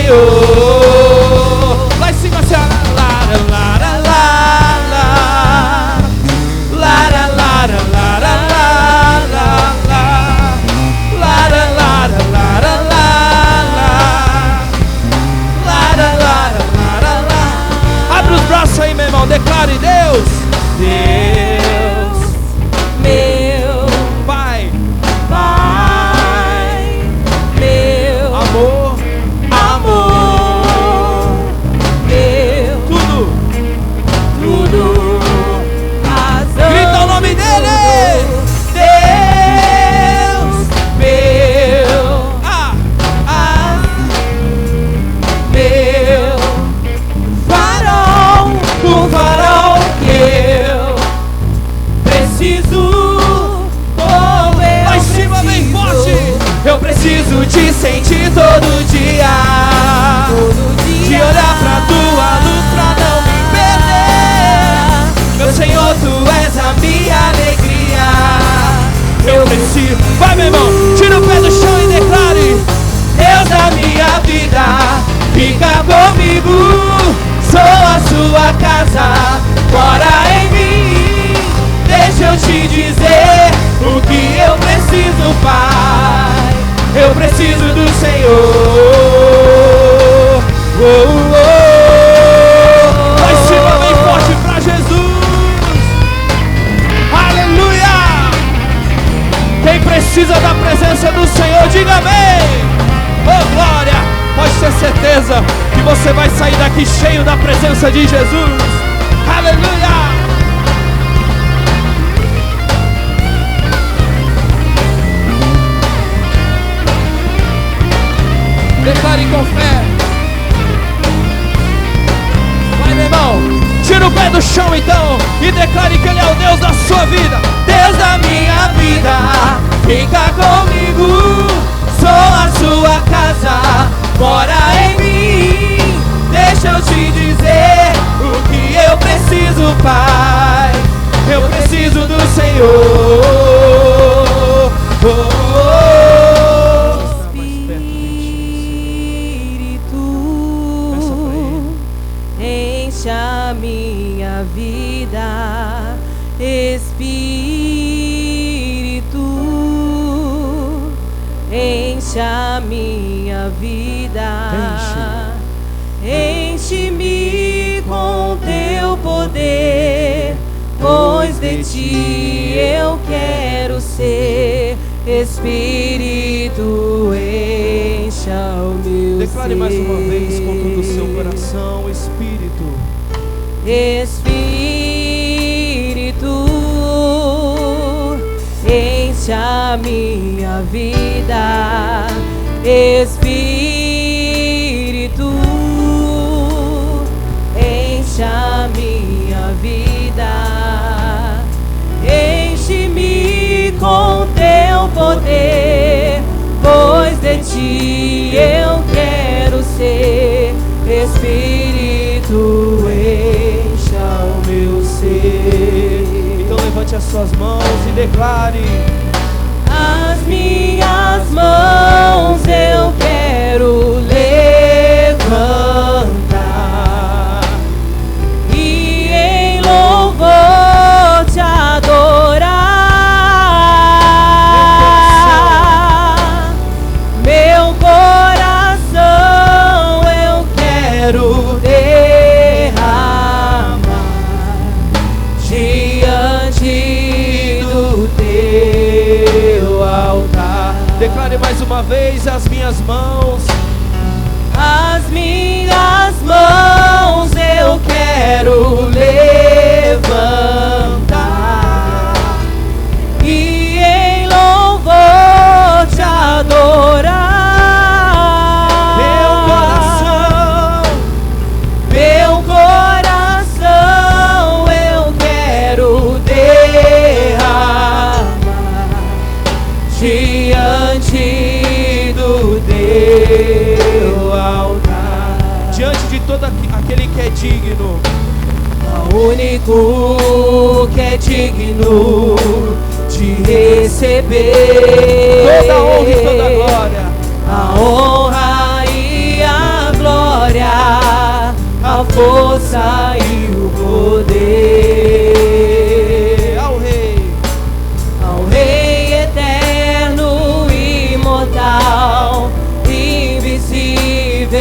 Senhor. Lá em cima, assim, lara, lara, lara, lara, lara, lara, lara, lara, lara, lara, lara, lara. Abre os braços aí, meu irmão, declare: Deus, Deus, meu Pai, Pai, meu amor, amor, meu tudo, tudo, razão. Grita o nome dele. Deus, meu, meu farol, o farol que eu preciso. Lá em cima, bem forte. Eu preciso te sentir todo dia, de olhar pra tua luz pra não me perder. Meu Senhor, tu és a minha alegria. Eu preciso. Vai, meu irmão, tira o pé do chão e declare: Deus da minha vida, fica comigo. Sou a sua casa, mora em mim. Deixa eu te dizer o que eu preciso, Pai. Eu preciso do Senhor. Oh, oh, oh. Lá em cima, bem forte pra Jesus. Aleluia. Quem precisa da presença do Senhor, diga amém. Oh, glória. Pode ter certeza que você vai sair daqui cheio da presença de Jesus. Aleluia. Declare com fé. Vai, meu irmão, tira o pé do chão então e declare que Ele é o Deus da sua vida. Deus da minha vida, fica comigo. Sou a sua casa, mora em mim. Deixa eu te dizer o que eu preciso, Pai. Eu preciso do Senhor. Oh, oh, oh. Enche a minha vida, Espírito, enche a minha vida, enche-me com teu poder, pois de ti eu quero ser. Espírito, encha o meu Declare ser. mais uma vez com todo o seu coração: Espírito, Espírito, enche a minha vida. Espírito, enche a minha vida. Enche-me com teu poder, pois de ti eu quero ser. Espírito, encha o meu ser. então levante as suas mãos e declare: As minhas mãos eu quero levantar e em louvor te adorar. Meu coração eu quero derramar diante do teu altar. declare mais uma vez: as minhas mãos. As minhas mãos eu quero levantar e em louvor te adorar. Meu coração eu quero derramar diante do teu altar. Diante de todo aquele que é digno, O único que é digno de receber toda a honra e toda a glória. a honra e a glória.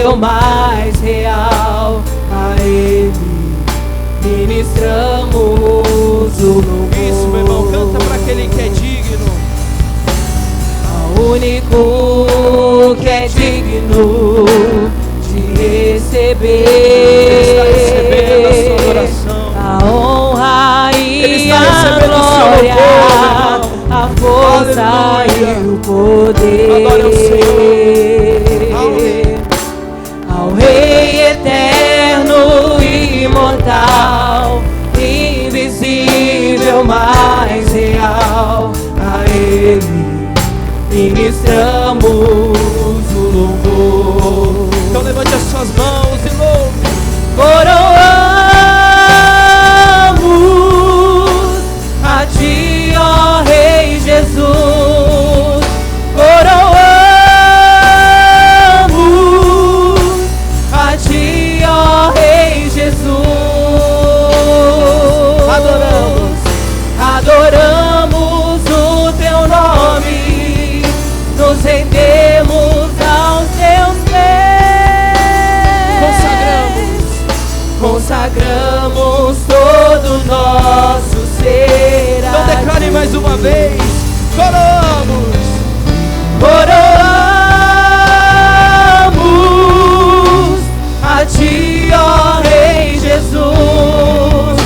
invisível, mais real. A Ele ministramos o louvor. Isso, meu irmão, canta para aquele que é digno. Ao único que é digno de receber. Ele está recebendo a sua adoração. A honra e a glória, a força Aleluia. e o poder. Adore ao Senhor. Ao Rei eterno e imortal, invisível, mais real. A Ele ministramos o louvor. Então levante as suas mãos e louve. Coroamos a Ti, ó Rei Jesus. Coroamos a Ti, ó Rei Jesus. Adoramos o Teu nome, nos rendemos aos Teus pés. Consagramos todo o nosso ser. Então declare mais uma vez. Coroamos. Coroamos a Ti, ó Rei Jesus.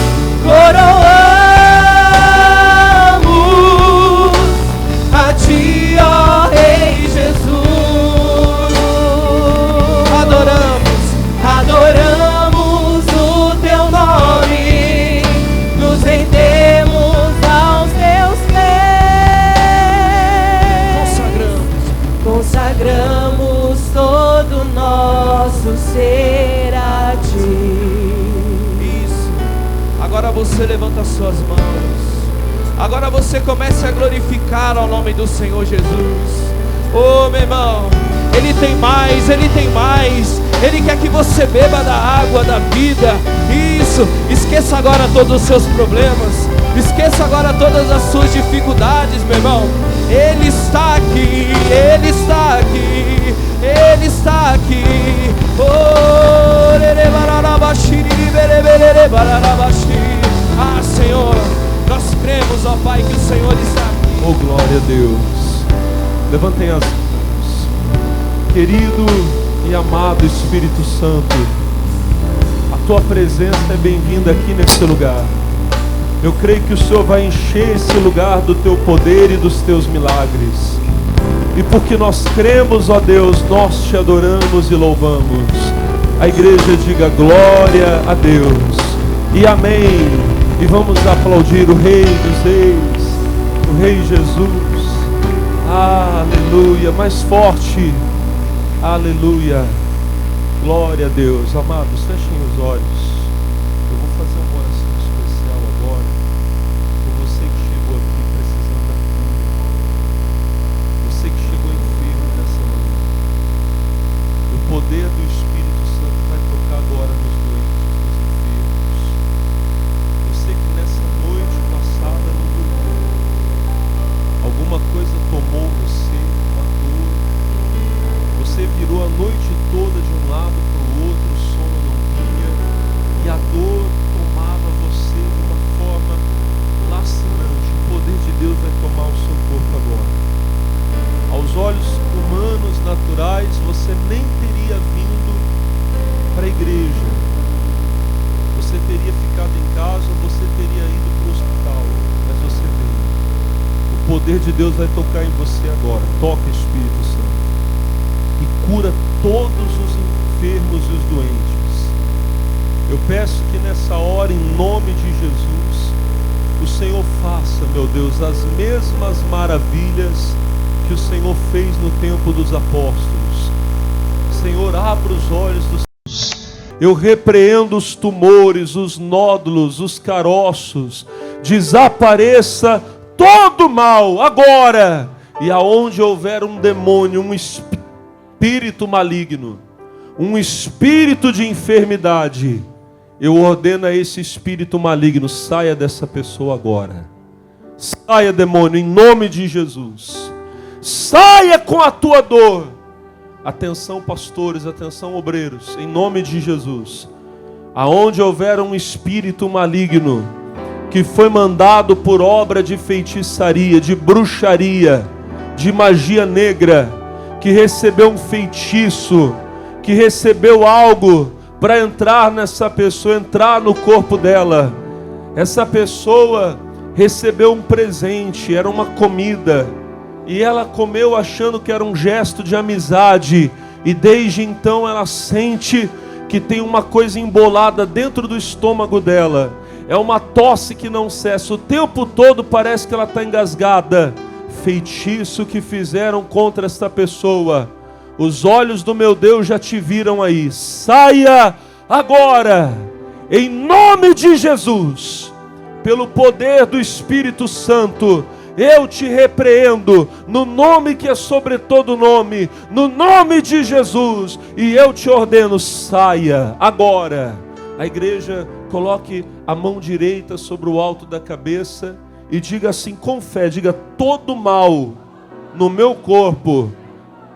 Coroamos a Ti, ó Rei Jesus. Adoramos o Teu nome, nos rendemos aos Teus pés. Consagramos todo o nosso ser a Ti. Isso. Agora você levanta as suas mãos. Agora você comece a glorificar ao nome do Senhor Jesus. Oh, meu irmão, Ele tem mais, Ele tem mais. Ele quer que você beba da água da vida. Isso. Esqueça agora todos os seus problemas. Esqueça agora todas as suas dificuldades, meu irmão. Ele está aqui, Ele está aqui, Ele está aqui. Ah, Senhor, nós cremos, ó Pai, que o Senhor está aqui. Oh, glória a Deus. Levantem as mãos. Querido e amado Espírito Santo, a Tua presença é bem-vinda aqui nesse lugar. Eu creio que o Senhor vai encher esse lugar do Teu poder e dos Teus milagres. E porque nós cremos, ó Deus, nós Te adoramos e louvamos. A igreja diga glória a Deus e amém. E vamos aplaudir o Rei dos Reis, o Rei Jesus. Aleluia, mais forte. Aleluia. Glória a Deus. Amados, fechem os olhos. Eu vou fazer uma oração especial agora por você que chegou aqui precisando da cura. Você que chegou enfermo nessa manhã. O poder do Espírito Santo vai tocar agora nos doentes, nos enfermos. Você que nessa noite passada não dormiu. Alguma coisa tomou você, uma dor. Você virou a noite toda de um lado para o outro, o sono não vinha, e a dor tomava você de uma forma lacinante. O poder de Deus vai tomar o seu corpo agora. Aos olhos humanos, naturais, você nem teria vindo para a igreja. Você teria ficado em casa, você teria ido para o hospital, mas você veio. O poder de Deus vai tocar em você agora. Toca, Espírito Santo, e cura todos os enfermos e os doentes. Eu peço que nessa hora, em nome de Jesus, o Senhor faça, meu Deus, as mesmas maravilhas que o Senhor fez no tempo dos apóstolos. Senhor, abra os olhos dos... Eu repreendo os tumores, os nódulos, os caroços. Desapareça todo mal agora. E aonde houver um demônio, um espírito maligno, um espírito de enfermidade, eu ordeno a esse espírito maligno, saia dessa pessoa agora. Saia, demônio, em nome de Jesus. Saia com a tua dor. Atenção, pastores, atenção, obreiros, em nome de Jesus. Aonde houver um espírito maligno que foi mandado por obra de feitiçaria, de bruxaria, de magia negra, que recebeu um feitiço, que recebeu algo para entrar nessa pessoa, entrar no corpo dela. Essa pessoa recebeu um presente, era uma comida, e ela comeu achando que era um gesto de amizade, e desde então ela sente que tem uma coisa embolada dentro do estômago dela. É uma tosse que não cessa, o tempo todo parece que ela está engasgada. Feitiço que fizeram contra esta pessoa. Os olhos do meu Deus já te viram aí. Saia agora, em nome de Jesus, pelo poder do Espírito Santo. Eu te repreendo, no nome que é sobre todo nome, no nome de Jesus, e eu te ordeno, saia agora. A igreja coloque a mão direita sobre o alto da cabeça e diga assim com fé, diga: todo mal no meu corpo,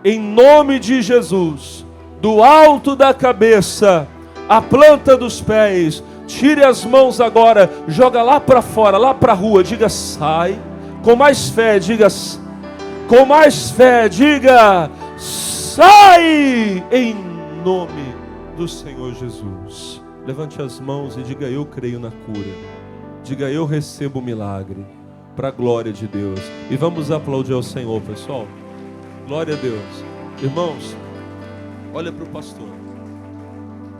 em nome de Jesus, do alto da cabeça, a planta dos pés, tire as mãos agora, joga lá para fora, lá para a rua, diga: sai. Com mais fé, diga: com mais fé, diga: sai, em nome do Senhor Jesus. Levante as mãos e diga: eu creio na cura. Diga: eu recebo o milagre, para a glória de Deus. E vamos aplaudir ao Senhor, pessoal. Glória a Deus. Irmãos, olha para o pastor.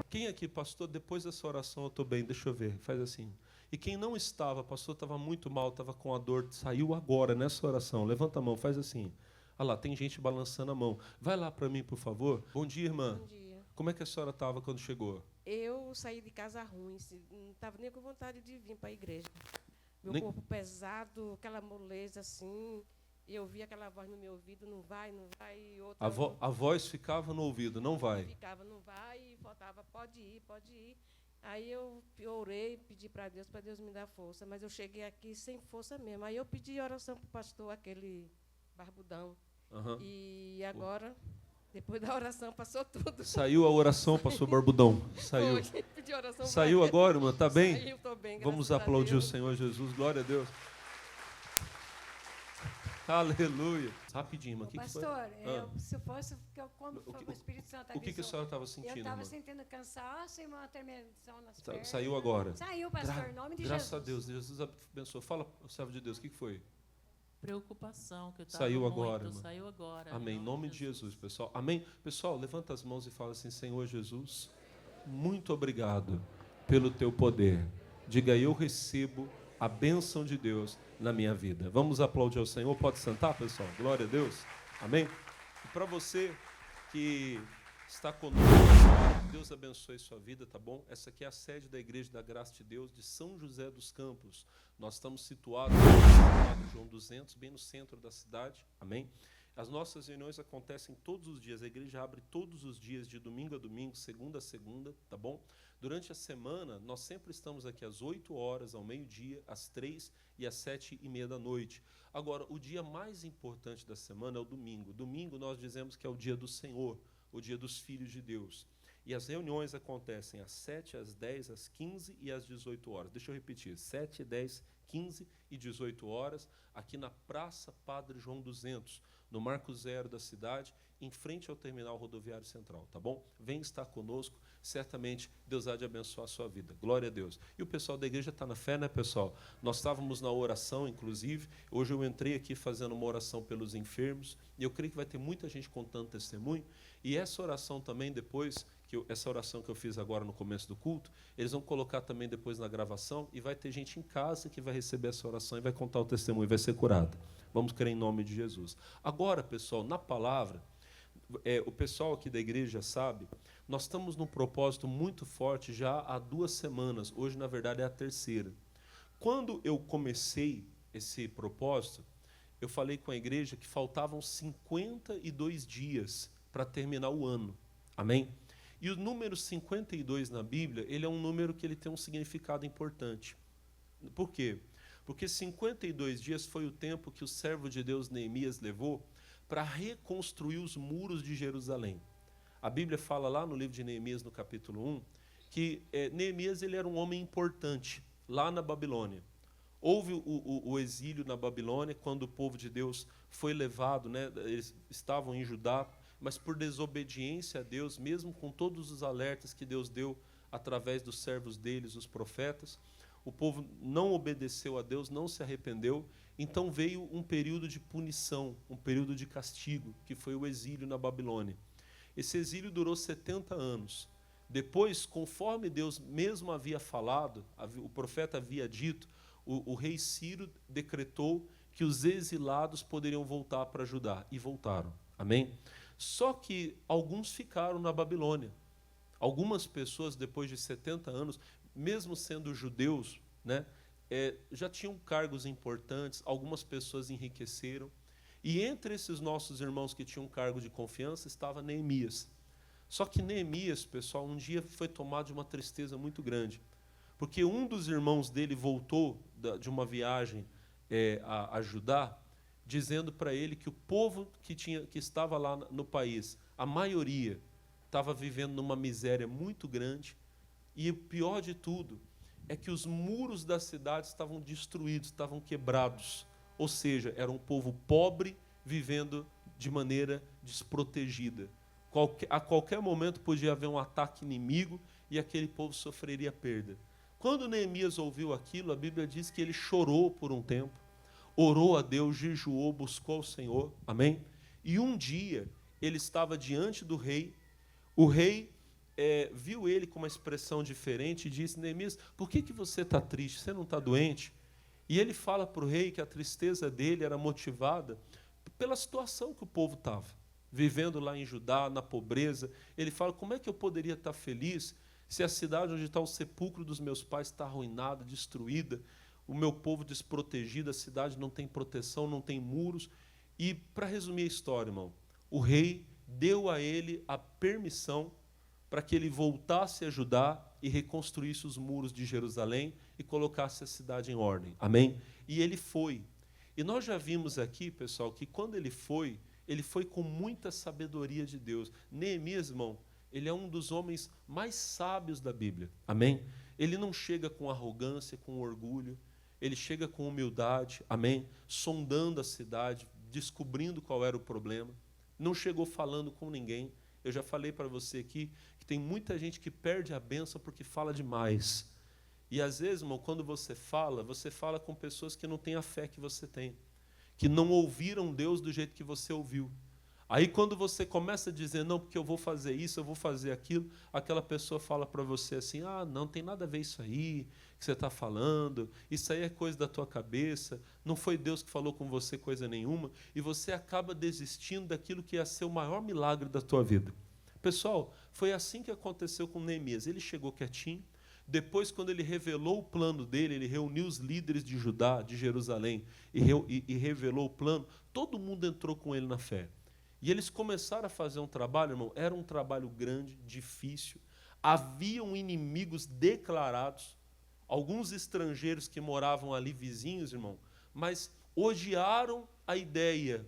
Quem aqui, pastor, depois dessa oração eu estou bem, deixa eu ver, faz assim. E quem não estava, pastor, estava muito mal, estava com a dor, saiu agora nessa oração. Levanta a mão, faz assim. Olha lá, tem gente balançando a mão. Vai lá para mim, por favor. Bom dia, irmã. Bom dia. Como é que a senhora estava quando chegou? Eu saí de casa ruim, não estava nem com vontade de vir para a igreja. Meu corpo pesado, aquela moleza assim, e eu vi aquela voz no meu ouvido: não vai, não vai. E outra A voz ficava no ouvido: não vai. Ficava, não vai, e faltava: pode ir, pode ir. Aí eu orei, pedi para Deus me dar força, mas eu cheguei aqui sem força mesmo. Aí eu pedi oração para o pastor, aquele barbudão. Uhum. E agora, depois da oração, passou tudo. Saiu a oração, pastor Barbudão. Saiu. Pedi oração. Saiu agora, irmã? Está bem? Saiu, estou bem. Vamos aplaudir o Senhor Jesus. Glória a Deus. Aleluia. Rapidinho, irmã. Pastor, se fosse, como foi o Espírito Santo avisou, o que a senhora estava sentindo, eu estava irmã? sentindo cansaço e uma tremendão nas pernas. Saiu agora. Saiu, pastor, em nome de graças Jesus. a Deus. Jesus abençoou. Fala, servo de Deus, o que foi? Preocupação, que eu estava Saiu muito, agora, irmã. Saiu agora. Amém. Em nome de Jesus, pessoal. Amém. Pessoal, levanta as mãos e fala assim: Senhor Jesus, muito obrigado pelo teu poder. Diga: eu recebo a bênção de Deus na minha vida. Vamos aplaudir ao Senhor. Pode sentar, pessoal? Glória a Deus. Amém. E para você que está conosco, Deus abençoe sua vida, tá bom? Essa aqui é a sede da Igreja da Graça de Deus de São José dos Campos. Nós estamos situados no Padre João 200, bem no centro da cidade. Amém. As nossas reuniões acontecem todos os dias. A igreja abre todos os dias, de domingo a domingo, segunda a segunda, tá bom? Durante a semana, nós sempre estamos aqui às 8 horas, ao meio-dia, às 3 e às 7h30 da noite. Agora, o dia mais importante da semana é o domingo. Domingo nós dizemos que é o dia do Senhor, o dia dos filhos de Deus. E as reuniões acontecem às 7, às 10, às 15 e às 18 horas. Deixa eu repetir, 7, 10, 15 e 18 horas, aqui na Praça Padre João 200, no Marco Zero da cidade, em frente ao Terminal Rodoviário Central, tá bom? Vem estar conosco, certamente Deus há de abençoar a sua vida. Glória a Deus. E o pessoal da igreja está na fé, né, pessoal? Nós estávamos na oração, inclusive. Hoje eu entrei aqui fazendo uma oração pelos enfermos, e eu creio que vai ter muita gente contando testemunho. E essa oração também, depois, essa oração que eu fiz agora no começo do culto, eles vão colocar também depois na gravação, e vai ter gente em casa que vai receber essa oração e vai contar o testemunho e vai ser curada. Vamos crer em nome de Jesus. Agora, pessoal, na palavra, o pessoal aqui da igreja sabe, nós estamos num propósito muito forte já há 2 semanas. Hoje, na verdade, é a 3ª. Quando eu comecei esse propósito, eu falei com a igreja que faltavam 52 dias para terminar o ano. Amém? E o número 52 na Bíblia, ele é um número que ele tem um significado importante. Por quê? Porque 52 dias foi o tempo que o servo de Deus Neemias levou para reconstruir os muros de Jerusalém. A Bíblia fala lá no livro de Neemias, no capítulo 1, que Neemias ele era um homem importante lá na Babilônia. Houve o exílio na Babilônia, quando o povo de Deus foi levado, né, eles estavam em Judá, mas por desobediência a Deus, mesmo com todos os alertas que Deus deu através dos servos deles, os profetas, o povo não obedeceu a Deus, não se arrependeu, então veio um período de punição, um período de castigo, que foi o exílio na Babilônia. Esse exílio durou 70 anos. Depois, conforme Deus mesmo havia falado, o profeta havia dito, o rei Ciro decretou que os exilados poderiam voltar para Judá, e voltaram. Amém? Só que alguns ficaram na Babilônia. Algumas pessoas, depois de 70 anos, mesmo sendo judeus, né, já tinham cargos importantes, algumas pessoas enriqueceram. E entre esses nossos irmãos que tinham cargo de confiança estava Neemias. Só que Neemias, pessoal, um dia foi tomado de uma tristeza muito grande. Porque um dos irmãos dele voltou de uma viagem a Judá, dizendo para ele que o povo que estava lá no país, a maioria, estava vivendo numa miséria muito grande. E o pior de tudo é que os muros da cidade estavam destruídos, estavam quebrados. Ou seja, era um povo pobre vivendo de maneira desprotegida. A qualquer momento podia haver um ataque inimigo e aquele povo sofreria perda. Quando Neemias ouviu aquilo, a Bíblia diz que ele chorou por um tempo, orou a Deus, jejuou, buscou o Senhor. Amém? E um dia ele estava diante do rei. O rei viu ele com uma expressão diferente e disse: Neemias, por que você está triste? Você não está doente? E ele fala para o rei que a tristeza dele era motivada pela situação que o povo estava, vivendo lá em Judá, na pobreza. Ele fala: como é que eu poderia estar feliz se a cidade onde está o sepulcro dos meus pais está arruinada, destruída, o meu povo desprotegido, a cidade não tem proteção, não tem muros? E, para resumir a história, irmão, o rei deu a ele a permissão para que ele voltasse a Judá e reconstruísse os muros de Jerusalém e colocasse a cidade em ordem. Amém? E ele foi. E nós já vimos aqui, pessoal, que quando ele foi com muita sabedoria de Deus. Neemias, irmão, ele é um dos homens mais sábios da Bíblia. Amém? Ele não chega com arrogância, com orgulho. Ele chega com humildade. Amém? Sondando a cidade, descobrindo qual era o problema. Não chegou falando com ninguém. Eu já falei para você aqui que tem muita gente que perde a bênção porque fala demais. E às vezes, irmão, quando você fala com pessoas que não têm a fé que você tem, que não ouviram Deus do jeito que você ouviu. Aí quando você começa a dizer, não, porque eu vou fazer isso, eu vou fazer aquilo, aquela pessoa fala para você assim: ah, não tem nada a ver isso aí que você está falando, isso aí é coisa da tua cabeça, não foi Deus que falou com você coisa nenhuma, e você acaba desistindo daquilo que ia ser o maior milagre da tua vida. Pessoal, foi assim que aconteceu com Neemias. Ele chegou quietinho. Depois, quando ele revelou o plano dele, ele reuniu os líderes de Judá, de Jerusalém, e revelou o plano, todo mundo entrou com ele na fé. E eles começaram a fazer um trabalho, irmão, era um trabalho grande, difícil. Haviam inimigos declarados, alguns estrangeiros que moravam ali vizinhos, irmão, mas odiaram a ideia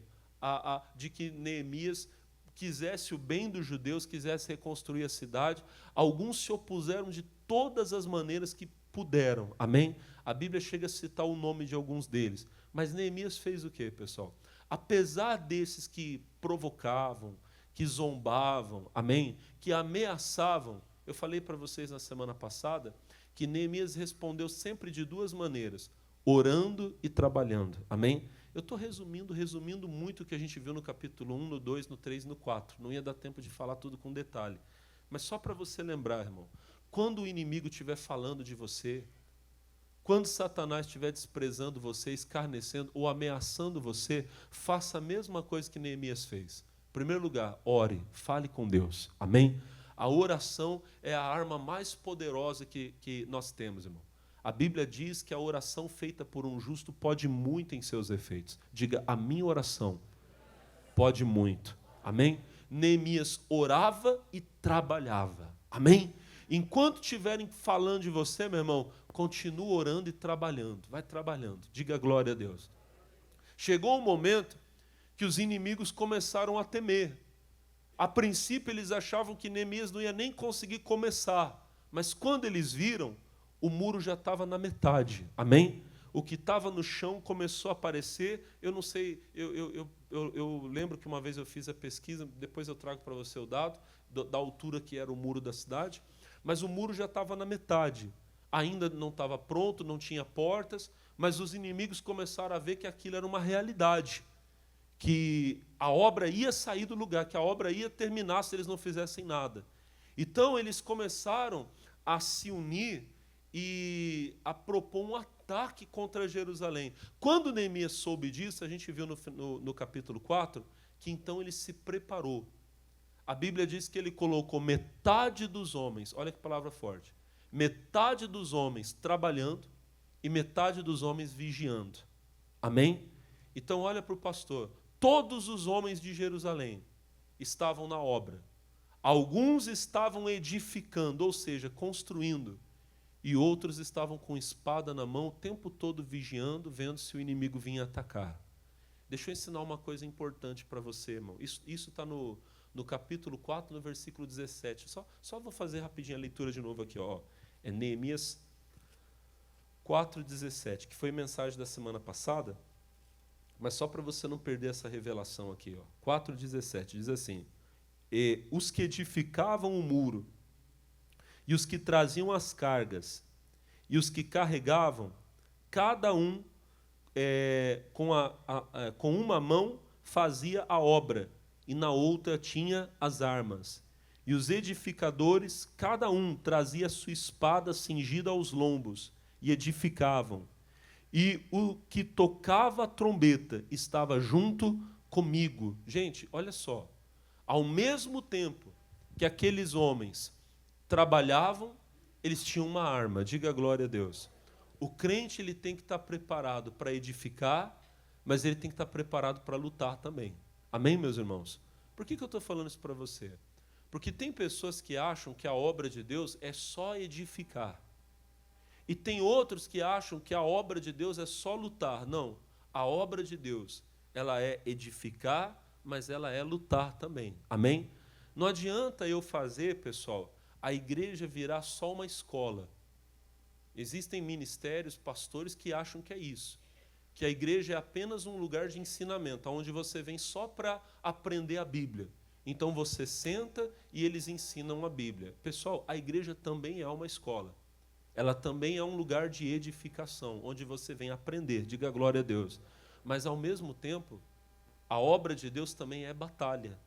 de que Neemias quisesse o bem dos judeus, quisesse reconstruir a cidade. Alguns se opuseram de todas as maneiras que puderam. Amém? A Bíblia chega a citar o nome de alguns deles. Mas Neemias fez o quê, pessoal? Apesar desses que provocavam, que zombavam, amém? Que ameaçavam, eu falei para vocês na semana passada que Neemias respondeu sempre de duas maneiras: orando e trabalhando. Amém? Eu estou resumindo muito o que a gente viu no capítulo 1, no 2, no 3 e no 4. Não ia dar tempo de falar tudo com detalhe. Mas só para você lembrar, irmão, quando o inimigo estiver falando de você, quando Satanás estiver desprezando você, escarnecendo ou ameaçando você, faça a mesma coisa que Neemias fez. Em primeiro lugar, ore, fale com Deus. Amém? A oração é a arma mais poderosa que nós temos, irmão. A Bíblia diz que a oração feita por um justo pode muito em seus efeitos. Diga: a minha oração pode muito. Amém? Neemias orava e trabalhava. Amém? Enquanto estiverem falando de você, meu irmão, continua orando e trabalhando. Vai trabalhando. Diga glória a Deus. Chegou um momento que os inimigos começaram a temer. A princípio, eles achavam que Neemias não ia nem conseguir começar, mas quando eles viram, o muro já estava na metade. Amém? O que estava no chão começou a aparecer. Eu não sei, eu lembro que uma vez eu fiz a pesquisa, depois eu trago para você o dado, da altura que era o muro da cidade, mas o muro já estava na metade. Ainda não estava pronto, não tinha portas, mas os inimigos começaram a ver que aquilo era uma realidade, que a obra ia sair do lugar, que a obra ia terminar se eles não fizessem nada. Então, eles começaram a se unir e a propor um ataque contra Jerusalém. Quando Neemias soube disso, a gente viu no capítulo 4, que então ele se preparou. A Bíblia diz que ele colocou metade dos homens, olha que palavra forte, metade dos homens trabalhando e metade dos homens vigiando. Amém? Então, olha para o pastor. Todos os homens de Jerusalém estavam na obra. Alguns estavam edificando, ou seja, construindo, e outros estavam com espada na mão o tempo todo vigiando, vendo se o inimigo vinha atacar. Deixa eu ensinar uma coisa importante para você, irmão. Isso está no capítulo 4, no versículo 17. Só vou fazer rapidinho a leitura de novo aqui. Ó. É Neemias 4,17, que foi mensagem da semana passada, mas só para você não perder essa revelação aqui. 4,17 diz assim: e os que edificavam o muro, e os que traziam as cargas, e os que carregavam, cada um com uma mão fazia a obra, e na outra tinha as armas. E os edificadores, cada um trazia a sua espada cingida aos lombos, e edificavam. E o que tocava a trombeta estava junto comigo. Gente, olha só. Ao mesmo tempo que aqueles homens trabalhavam, eles tinham uma arma. Diga glória a Deus. O crente ele tem que estar preparado para edificar, mas ele tem que estar preparado para lutar também. Amém, meus irmãos? Por que eu estou falando isso para você? Porque tem pessoas que acham que a obra de Deus é só edificar. E tem outros que acham que a obra de Deus é só lutar. Não, a obra de Deus, ela é edificar, mas ela é lutar também. Amém? Não adianta eu fazer, pessoal, a igreja virar só uma escola. Existem ministérios, pastores que acham que é isso. Que a igreja é apenas um lugar de ensinamento, onde você vem só para aprender a Bíblia. Então você senta e eles ensinam a Bíblia. Pessoal, a igreja também é uma escola. Ela também é um lugar de edificação, onde você vem aprender, diga glória a Deus. Mas, ao mesmo tempo, a obra de Deus também é batalha.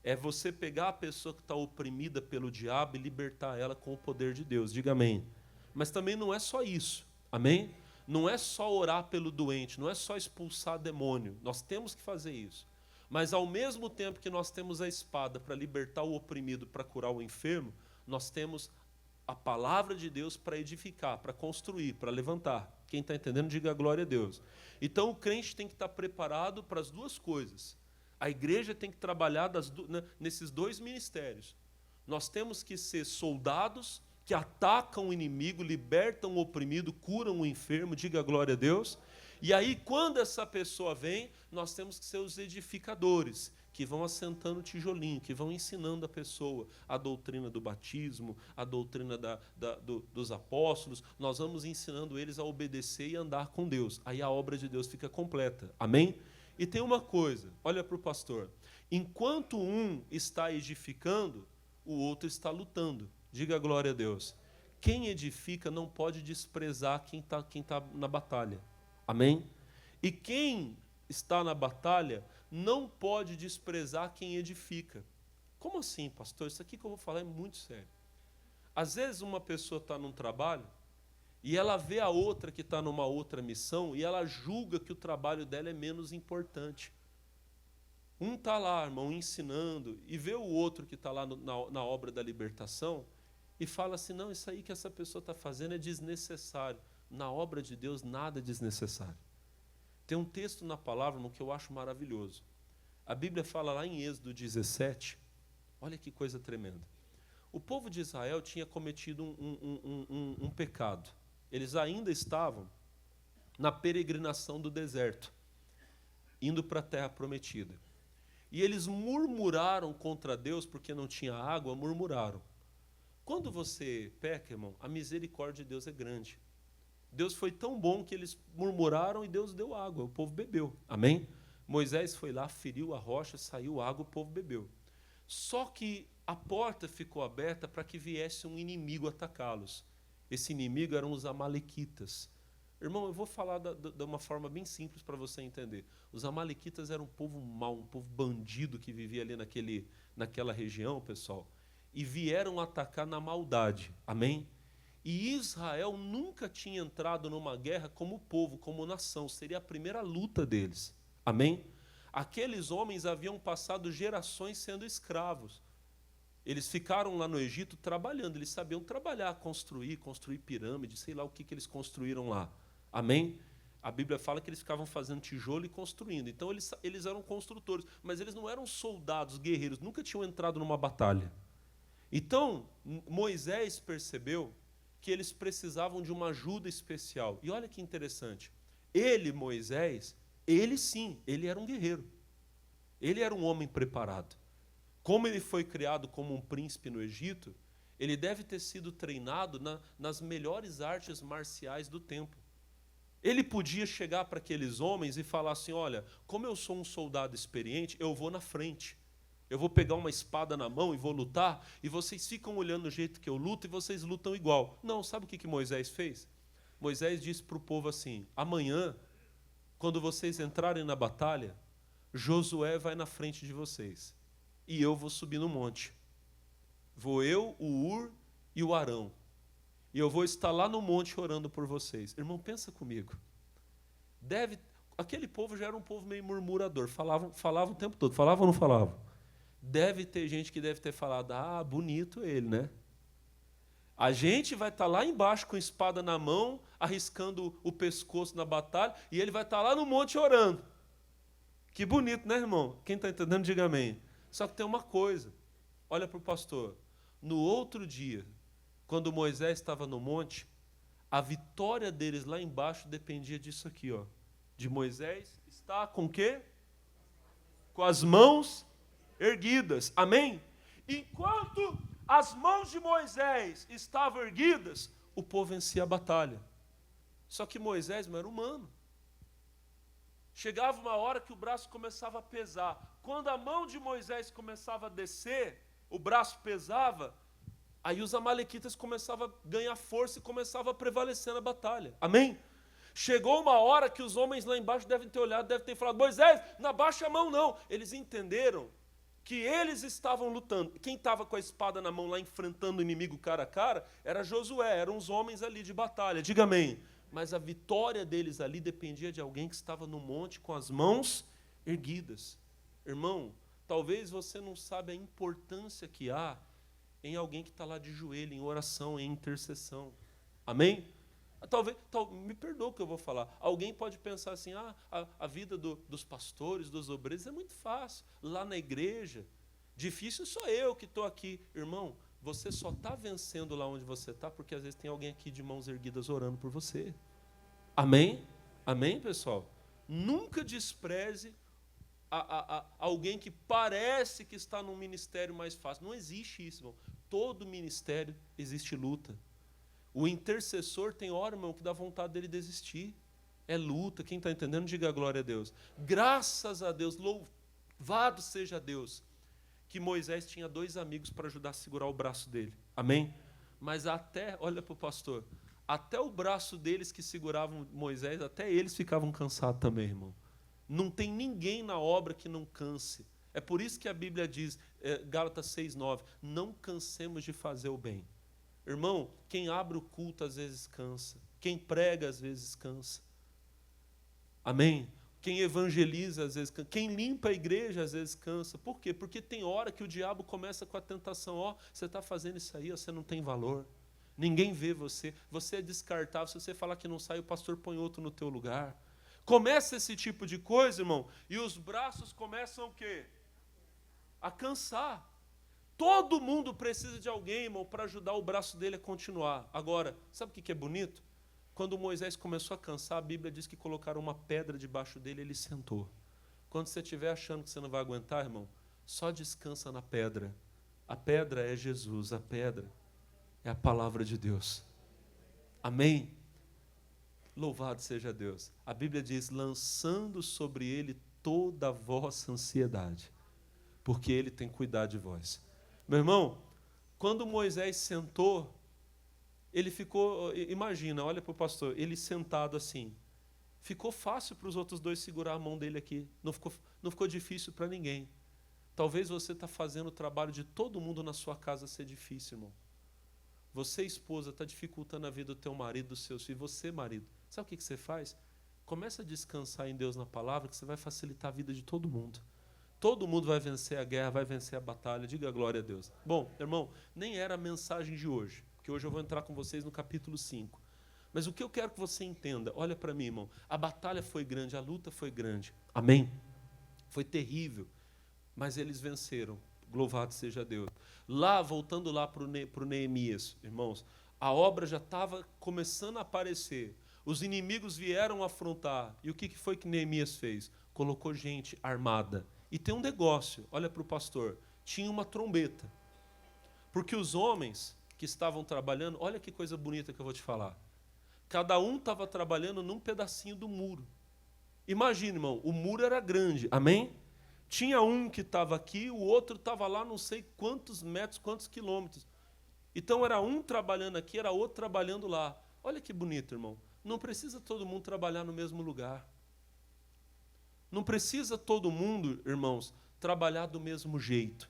É você pegar a pessoa que está oprimida pelo diabo e libertar ela com o poder de Deus, diga amém. Mas também não é só isso, amém? Não é só orar pelo doente, não é só expulsar demônio, nós temos que fazer isso. Mas, ao mesmo tempo que nós temos a espada para libertar o oprimido, para curar o enfermo, nós temos a palavra de Deus para edificar, para construir, para levantar. Quem está entendendo, diga glória a Deus. Então, o crente tem que estar preparado para as duas coisas. A igreja tem que trabalhar nesses dois ministérios. Nós temos que ser soldados que atacam o inimigo, libertam o oprimido, curam o enfermo, diga glória a Deus. E aí, quando essa pessoa vem, nós temos que ser os edificadores, que vão assentando tijolinho, que vão ensinando a pessoa a doutrina do batismo, a doutrina dos apóstolos. Nós vamos ensinando eles a obedecer e andar com Deus. Aí a obra de Deus fica completa. Amém? E tem uma coisa, olha para o pastor. Enquanto um está edificando, o outro está lutando. Diga glória a Deus. Quem edifica não pode desprezar quem tá na batalha. Amém? E quem está na batalha não pode desprezar quem edifica. Como assim, pastor? Isso aqui que eu vou falar é muito sério. Às vezes uma pessoa está num trabalho e ela vê a outra que está numa outra missão e ela julga que o trabalho dela é menos importante. Um está lá, irmão, ensinando, e vê o outro que está lá na obra da libertação e fala assim, não, isso aí que essa pessoa está fazendo é desnecessário. Na obra de Deus, nada é desnecessário. Tem um texto na palavra, irmão, que eu acho maravilhoso. A Bíblia fala lá em Êxodo 17, olha que coisa tremenda. O povo de Israel tinha cometido um pecado. Eles ainda estavam na peregrinação do deserto. indo para a terra prometida. E eles murmuraram contra Deus porque não tinha água, murmuraram. Quando você peca, irmão, a misericórdia de Deus é grande. Deus foi tão bom que eles murmuraram e Deus deu água, o povo bebeu. Amém? Moisés foi lá, feriu a rocha, saiu água, o povo bebeu. Só que a porta ficou aberta para que viesse um inimigo atacá-los. Esse inimigo eram os amalequitas. Irmão, eu vou falar de uma forma bem simples para você entender. Os amalequitas eram um povo mau, um povo bandido que vivia ali naquela região, pessoal, e vieram atacar na maldade. Amém? E Israel nunca tinha entrado numa guerra como povo, como nação. Seria a primeira luta deles. Amém? Aqueles homens haviam passado gerações sendo escravos. Eles ficaram lá no Egito trabalhando. Eles sabiam trabalhar, construir pirâmide, sei lá o que eles construíram lá. Amém? A Bíblia fala que eles ficavam fazendo tijolo e construindo. Então, eles eram construtores. Mas eles não eram soldados, guerreiros. Nunca tinham entrado numa batalha. Então, Moisés percebeu que eles precisavam de uma ajuda especial. E olha que interessante. Ele, Moisés, ele sim, ele era um guerreiro. Ele era um homem preparado. Como ele foi criado como um príncipe no Egito, ele deve ter sido treinado nas melhores artes marciais do tempo. Ele podia chegar para aqueles homens e falar assim, olha, como eu sou um soldado experiente, eu vou na frente. Eu vou pegar uma espada na mão e vou lutar, e vocês ficam olhando do jeito que eu luto e vocês lutam igual. Não, sabe o que Moisés fez? Moisés disse para o povo assim, amanhã, quando vocês entrarem na batalha, Josué vai na frente de vocês, e eu vou subir no monte. Vou eu, o Ur e o Arão. E eu vou estar lá no monte orando por vocês. Irmão, pensa comigo. Aquele povo já era um povo meio murmurador. Falava o tempo todo. Falava ou não falava? Deve ter gente que deve ter falado, bonito ele, né? A gente vai estar lá embaixo com a espada na mão, arriscando o pescoço na batalha, e ele vai estar lá no monte orando. Que bonito, né, irmão? Quem está entendendo, diga amém. Só que tem uma coisa. Olha para o pastor. No outro dia, quando Moisés estava no monte, a vitória deles lá embaixo dependia disso aqui, ó, de Moisés estar com o quê? Com as mãos erguidas. Amém? Enquanto as mãos de Moisés estavam erguidas, o povo vencia a batalha. Só que Moisés não era humano. Chegava uma hora que o braço começava a pesar. Quando a mão de Moisés começava a descer, o braço pesava, aí os amalequitas começavam a ganhar força e começavam a prevalecer na batalha. Amém? Chegou uma hora que os homens lá embaixo devem ter olhado, devem ter falado, Moisés, não abaixa a mão não. Eles entenderam que eles estavam lutando. Quem estava com a espada na mão lá enfrentando o inimigo cara a cara era Josué, eram os homens ali de batalha. Diga amém. Mas a vitória deles ali dependia de alguém que estava no monte com as mãos erguidas. Irmão, talvez você não saiba a importância que há em alguém que está lá de joelho, em oração, em intercessão. Amém? Me perdoa o que eu vou falar. Alguém pode pensar assim, a vida dos pastores, dos obreiros é muito fácil. Lá na igreja, difícil sou eu que estou aqui. Irmão, você só está vencendo lá onde você está porque às vezes tem alguém aqui de mãos erguidas orando por você. Amém? Amém, pessoal? Nunca despreze alguém que parece que está num ministério mais fácil. Não existe isso, irmão. Todo ministério existe luta. O intercessor tem hora, irmão, que dá vontade dele desistir. É luta. Quem está entendendo, diga glória a Deus. Graças a Deus, louvado seja Deus, que Moisés tinha 2 amigos para ajudar a segurar o braço dele. Amém? Mas olha para o pastor, até o braço deles que seguravam Moisés, até eles ficavam cansados também, irmão. Não tem ninguém na obra que não canse. É por isso que a Bíblia diz, Gálatas 6:9, não cansemos de fazer o bem. Irmão, quem abre o culto às vezes cansa. Quem prega às vezes cansa. Amém? Quem evangeliza às vezes cansa. Quem limpa a igreja às vezes cansa. Por quê? Porque tem hora que o diabo começa com a tentação. Você está fazendo isso aí, você não tem valor. Ninguém vê você. Você é descartável. Se você falar que não sai, o pastor põe outro no teu lugar. Começa esse tipo de coisa, irmão, e os braços começam o quê? A cansar. Todo mundo precisa de alguém, irmão, para ajudar o braço dele a continuar. Agora, sabe o que é bonito? Quando Moisés começou a cansar, a Bíblia diz que colocaram uma pedra debaixo dele e ele sentou. Quando você estiver achando que você não vai aguentar, irmão, só descansa na pedra. A pedra é Jesus, a pedra é a palavra de Deus. Amém? Louvado seja Deus. A Bíblia diz, lançando sobre ele toda a vossa ansiedade, porque ele tem cuidado de vós. Meu irmão, quando Moisés sentou, ele ficou, imagina, olha para o pastor, ele sentado assim, ficou fácil para os outros dois segurar a mão dele aqui, não ficou difícil para ninguém. Talvez você está fazendo o trabalho de todo mundo na sua casa ser difícil, irmão. Você, esposa, está dificultando a vida do teu marido, dos seus filhos. Você, marido, sabe o que você faz? Começa a descansar em Deus na palavra, que você vai facilitar a vida de todo mundo. Todo mundo vai vencer a guerra, vai vencer a batalha. Diga glória a Deus. Bom, irmão, nem era a mensagem de hoje, porque hoje eu vou entrar com vocês no capítulo 5. Mas o que eu quero que você entenda, olha para mim, irmão, a batalha foi grande, a luta foi grande. Amém? Foi terrível, mas eles venceram. Louvado seja Deus. Lá, voltando lá para o Neemias, irmãos, a obra já estava começando a aparecer. Os inimigos vieram afrontar. E o que foi que Neemias fez? Colocou gente armada. E tem um negócio, olha para o pastor, tinha uma trombeta. Porque os homens que estavam trabalhando, olha que coisa bonita que eu vou te falar. Cada um estava trabalhando num pedacinho do muro. Imagina, irmão, o muro era grande, amém? Tinha um que estava aqui, o outro estava lá não sei quantos metros, quantos quilômetros. Então era um trabalhando aqui, era outro trabalhando lá. Olha que bonito, irmão. Não precisa todo mundo trabalhar no mesmo lugar. Não precisa todo mundo, irmãos, trabalhar do mesmo jeito.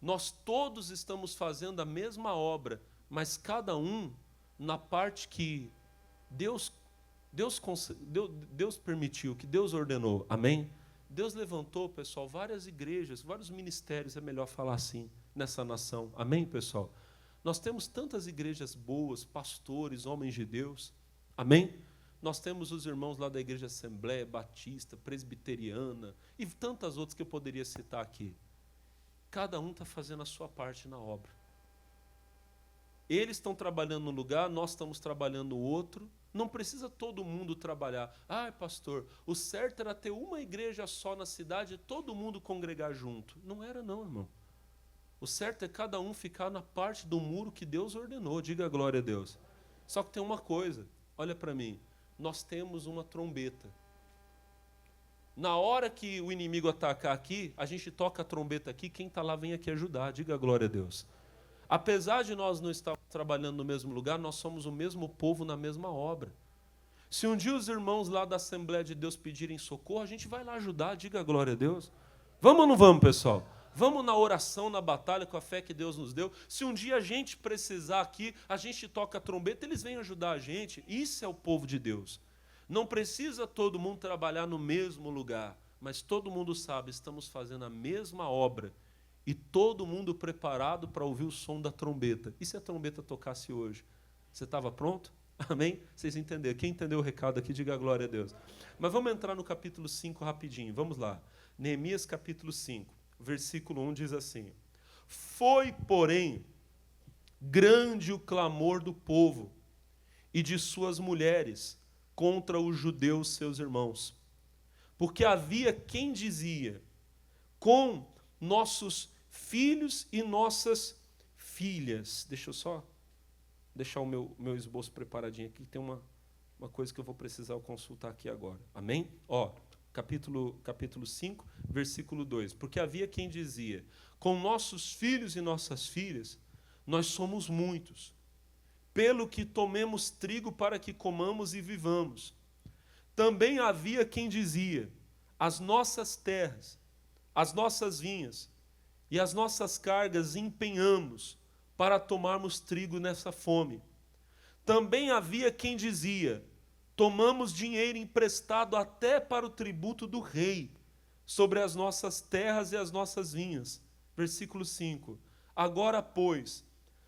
Nós todos estamos fazendo a mesma obra, mas cada um na parte que Deus permitiu, que Deus ordenou. Amém? Deus levantou, pessoal, várias igrejas, vários ministérios, é melhor falar assim, nessa nação. Amém, pessoal? Nós temos tantas igrejas boas, pastores, homens de Deus. Amém? Nós temos os irmãos lá da Igreja Assembleia Batista, Presbiteriana e tantas outras que eu poderia citar aqui. Cada um está fazendo a sua parte na obra. Eles estão trabalhando no lugar, nós estamos trabalhando no outro. Não precisa todo mundo trabalhar. Ah, pastor, o certo era ter uma igreja só na cidade e todo mundo congregar junto. Não era não, irmão. O certo é cada um ficar na parte do muro que Deus ordenou. Diga glória a Deus. Só que tem uma coisa, olha para mim. Nós temos uma trombeta. Na hora que o inimigo atacar aqui, a gente toca a trombeta aqui, quem está lá vem aqui ajudar. Diga glória a Deus. Apesar de nós não estarmos trabalhando no mesmo lugar, nós somos o mesmo povo na mesma obra. Se um dia os irmãos lá da Assembleia de Deus pedirem socorro, a gente vai lá ajudar, diga glória a Deus. Vamos ou não vamos, pessoal? Vamos na oração, na batalha, com a fé que Deus nos deu. Se um dia a gente precisar aqui, a gente toca a trombeta, eles vêm ajudar a gente. Isso é o povo de Deus. Não precisa todo mundo trabalhar no mesmo lugar, mas todo mundo sabe, estamos fazendo a mesma obra. E todo mundo preparado para ouvir o som da trombeta. E se a trombeta tocasse hoje? Você estava pronto? Amém? Vocês entenderam? Quem entendeu o recado aqui, diga glória a Deus. Mas vamos entrar no capítulo 5 rapidinho. Vamos lá. Neemias capítulo 5, versículo 1 diz assim. Foi, porém, grande o clamor do povo e de suas mulheres contra os judeus, seus irmãos. Porque havia quem dizia, com nossos filhos e nossas filhas. Deixa eu só deixar o meu esboço preparadinho aqui, tem uma coisa que eu vou precisar consultar aqui agora. Amém? Ó, capítulo 5, versículo 2. Porque havia quem dizia, com nossos filhos e nossas filhas, nós somos muitos, pelo que tomemos trigo para que comamos e vivamos. Também havia quem dizia, as nossas terras, as nossas vinhas e as nossas cargas empenhamos para tomarmos trigo nessa fome. Também havia quem dizia, tomamos dinheiro emprestado até para o tributo do rei, sobre as nossas terras e as nossas vinhas. Versículo 5. Agora, pois,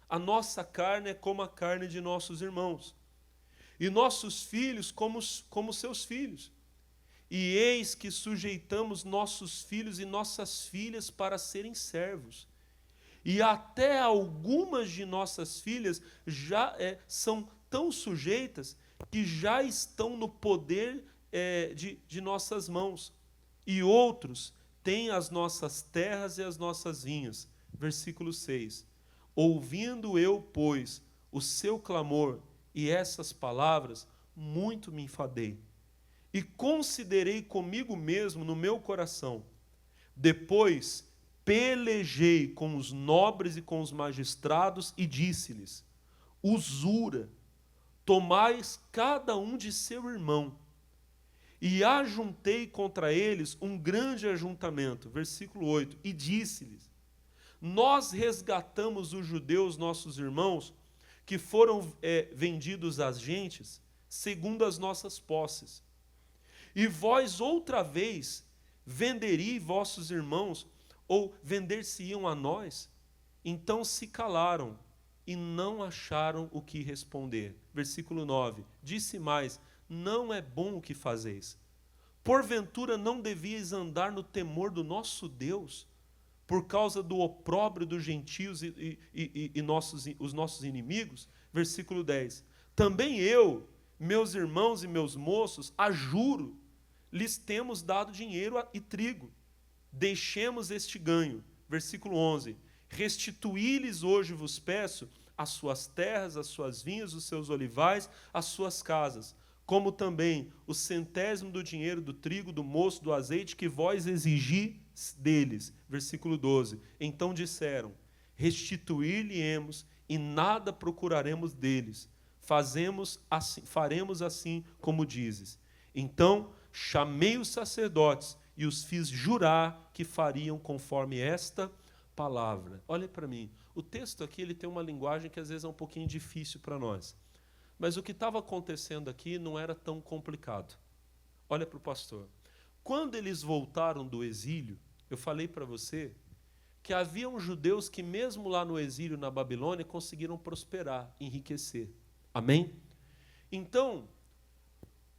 a nossa carne é como a carne de nossos irmãos, e nossos filhos como seus filhos. E eis que sujeitamos nossos filhos e nossas filhas para serem servos. E até algumas de nossas filhas já são tão sujeitas que já estão no poder de nossas mãos. e outros têm as nossas terras e as nossas vinhas. Versículo 6. Ouvindo eu, pois, o seu clamor e essas palavras, muito me enfadei. E considerei comigo mesmo no meu coração. Depois pelejei com os nobres e com os magistrados e disse-lhes: usura, tomais cada um de seu irmão. E ajuntei contra eles um grande ajuntamento. Versículo 8. E disse-lhes: nós resgatamos os judeus, nossos irmãos, que foram vendidos às gentes, segundo as nossas posses. E vós outra vez venderi vossos irmãos, ou vender-se-iam a nós? Então se calaram e não acharam o que responder. Versículo 9. Disse mais: não é bom o que fazeis. Porventura não devíeis andar no temor do nosso Deus, por causa do opróbrio dos gentios e os nossos inimigos? Versículo 10. Também eu, meus irmãos e meus moços, ajuro, lhes temos dado dinheiro e trigo. Deixemos este ganho. Versículo 11. Restituí-lhes hoje vos peço as suas terras, as suas vinhas, os seus olivais, as suas casas, como também o centésimo do dinheiro do trigo, do moço, do azeite que vós exigi deles. Versículo 12. Então disseram: restituir-lhe-emos e nada procuraremos deles. Faremos assim como dizes. Então chamei os sacerdotes e os fiz jurar que fariam conforme esta palavra. Olha para mim. O texto aqui ele tem uma linguagem que às vezes é um pouquinho difícil para nós. Mas o que estava acontecendo aqui não era tão complicado. Olha para o pastor. Quando eles voltaram do exílio, eu falei para você que haviam judeus que mesmo lá no exílio na Babilônia conseguiram prosperar, enriquecer. Amém? Então,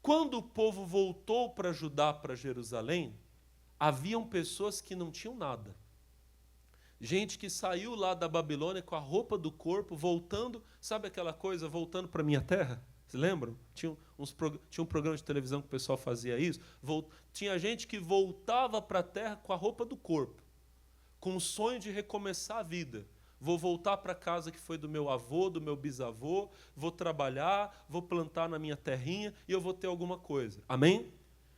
quando o povo voltou para Judá, para Jerusalém, haviam pessoas que não tinham nada. Gente que saiu lá da Babilônia com a roupa do corpo, voltando, sabe aquela coisa, voltando para a minha terra? Vocês lembram? Tinha um programa de televisão que o pessoal fazia isso. Tinha gente que voltava para a terra com a roupa do corpo, com o sonho de recomeçar a vida. Vou voltar para a casa que foi do meu avô, do meu bisavô, vou trabalhar, vou plantar na minha terrinha e eu vou ter alguma coisa. Amém?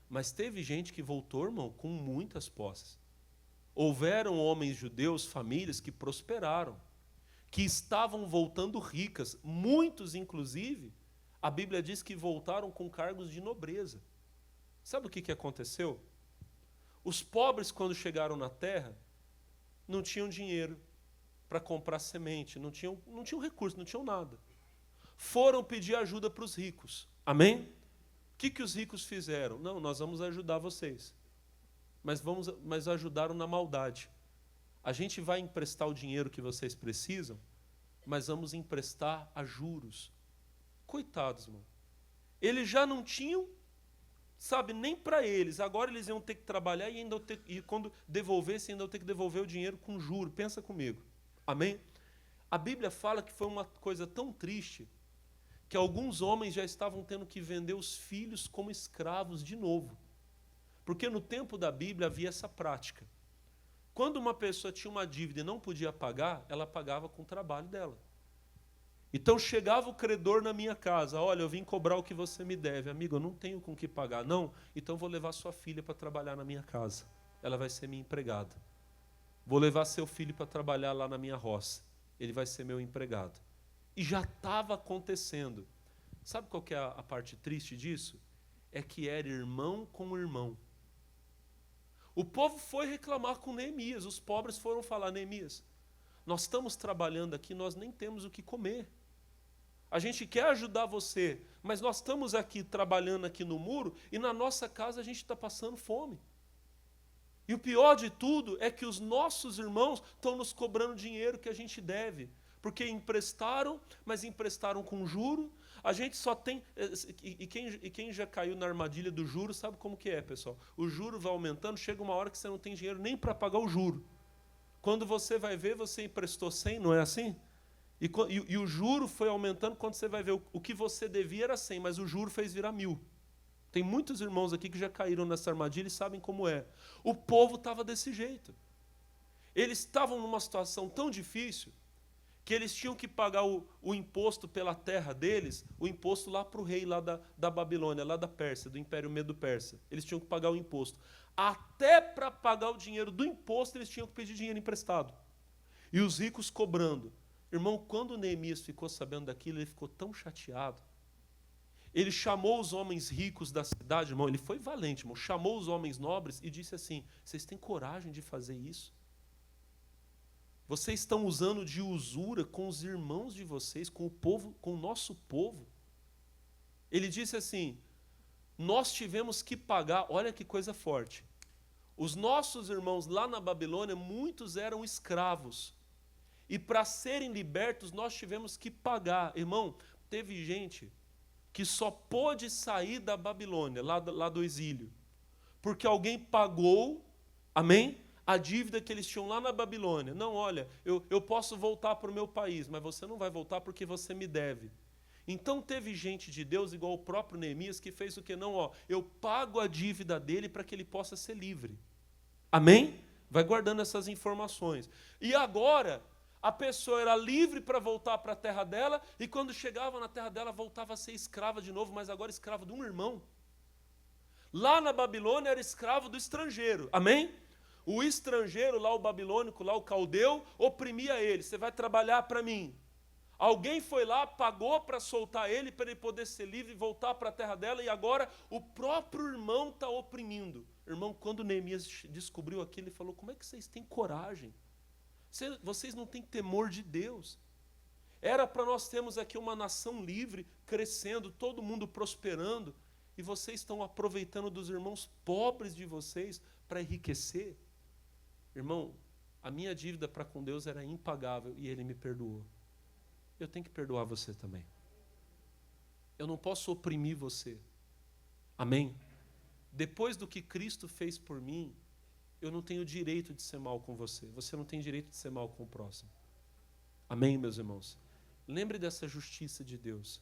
Mas teve gente que voltou, irmão, com muitas posses. Houveram homens judeus, famílias que prosperaram, que estavam voltando ricas. Muitos, inclusive, a Bíblia diz que voltaram com cargos de nobreza. Sabe o que aconteceu? Os pobres, quando chegaram na terra, não tinham dinheiro para comprar semente, não tinham recurso, não tinham nada. Foram pedir ajuda para os ricos. Amém? O que os ricos fizeram? Não, nós vamos ajudar vocês. Mas ajudaram na maldade. A gente vai emprestar o dinheiro que vocês precisam, mas vamos emprestar a juros. Coitados, irmão. Eles já não tinham, sabe, nem para eles. Agora eles iam ter que trabalhar e quando devolvessem, ainda iam ter que devolver o dinheiro com juros. Pensa comigo. Amém? A Bíblia fala que foi uma coisa tão triste que alguns homens já estavam tendo que vender os filhos como escravos de novo. Porque no tempo da Bíblia havia essa prática. Quando uma pessoa tinha uma dívida e não podia pagar, ela pagava com o trabalho dela. Então chegava o credor na minha casa: olha, eu vim cobrar o que você me deve. Amigo, eu não tenho com que pagar. Não, então vou levar sua filha para trabalhar na minha casa. Ela vai ser minha empregada. Vou levar seu filho para trabalhar lá na minha roça. Ele vai ser meu empregado. E já estava acontecendo. Sabe qual que é a parte triste disso? É que era irmão com irmão. O povo foi reclamar com Neemias. Os pobres foram falar: Neemias, nós estamos trabalhando aqui, nós nem temos o que comer. A gente quer ajudar você, mas nós estamos aqui trabalhando aqui no muro e na nossa casa a gente está passando fome. E o pior de tudo é que os nossos irmãos estão nos cobrando dinheiro que a gente deve. Porque emprestaram, mas emprestaram com juro. A gente só tem... E quem já caiu na armadilha do juro sabe como que é, pessoal. O juro vai aumentando, chega uma hora que você não tem dinheiro nem para pagar o juro. Quando você vai ver, você emprestou 100, não é assim? E o juro foi aumentando, quando você vai ver, o que você devia era 100, mas o juro fez virar 1000. Tem muitos irmãos aqui que já caíram nessa armadilha e sabem como é. O povo estava desse jeito. Eles estavam numa situação tão difícil que eles tinham que pagar o imposto pela terra deles, o imposto lá para o rei lá da Babilônia, lá da Pérsia, do Império Medo-Persa. Eles tinham que pagar o imposto. Até para pagar o dinheiro do imposto, eles tinham que pedir dinheiro emprestado. E os ricos cobrando. Irmão, quando Neemias ficou sabendo daquilo, ele ficou tão chateado. Ele chamou os homens ricos da cidade, irmão, ele foi valente, irmão, chamou os homens nobres e disse assim: vocês têm coragem de fazer isso? Vocês estão usando de usura com os irmãos de vocês, com o povo, com o nosso povo. Ele disse assim: nós tivemos que pagar, olha que coisa forte. Os nossos irmãos lá na Babilônia, muitos eram escravos. E para serem libertos, nós tivemos que pagar. Irmão, teve gente que só pôde sair da Babilônia, lá do exílio, porque alguém pagou, amém? A dívida que eles tinham lá na Babilônia. Não, olha, eu posso voltar para o meu país, mas você não vai voltar porque você me deve. Então teve gente de Deus, igual o próprio Neemias, que fez o que? Não, ó, eu pago a dívida dele para que ele possa ser livre. Amém? Vai guardando essas informações. E agora, a pessoa era livre para voltar para a terra dela, e quando chegava na terra dela, voltava a ser escrava de novo, mas agora escrava de um irmão. Lá na Babilônia era escravo do estrangeiro. Amém? O estrangeiro, lá o babilônico, lá o caldeu, oprimia ele. Você vai trabalhar para mim. Alguém foi lá, pagou para soltar ele, para ele poder ser livre e voltar para a terra dela, e agora o próprio irmão está oprimindo. Irmão, quando Neemias descobriu aquilo, ele falou: como é que vocês têm coragem? Vocês não têm temor de Deus. Era para nós termos aqui uma nação livre, crescendo, todo mundo prosperando, e vocês estão aproveitando dos irmãos pobres de vocês para enriquecer. Irmão, a minha dívida para com Deus era impagável e Ele me perdoou. Eu tenho que perdoar você também. Eu não posso oprimir você. Amém? Depois do que Cristo fez por mim, eu não tenho direito de ser mal com você. Você não tem direito de ser mal com o próximo. Amém, meus irmãos? Lembre dessa justiça de Deus.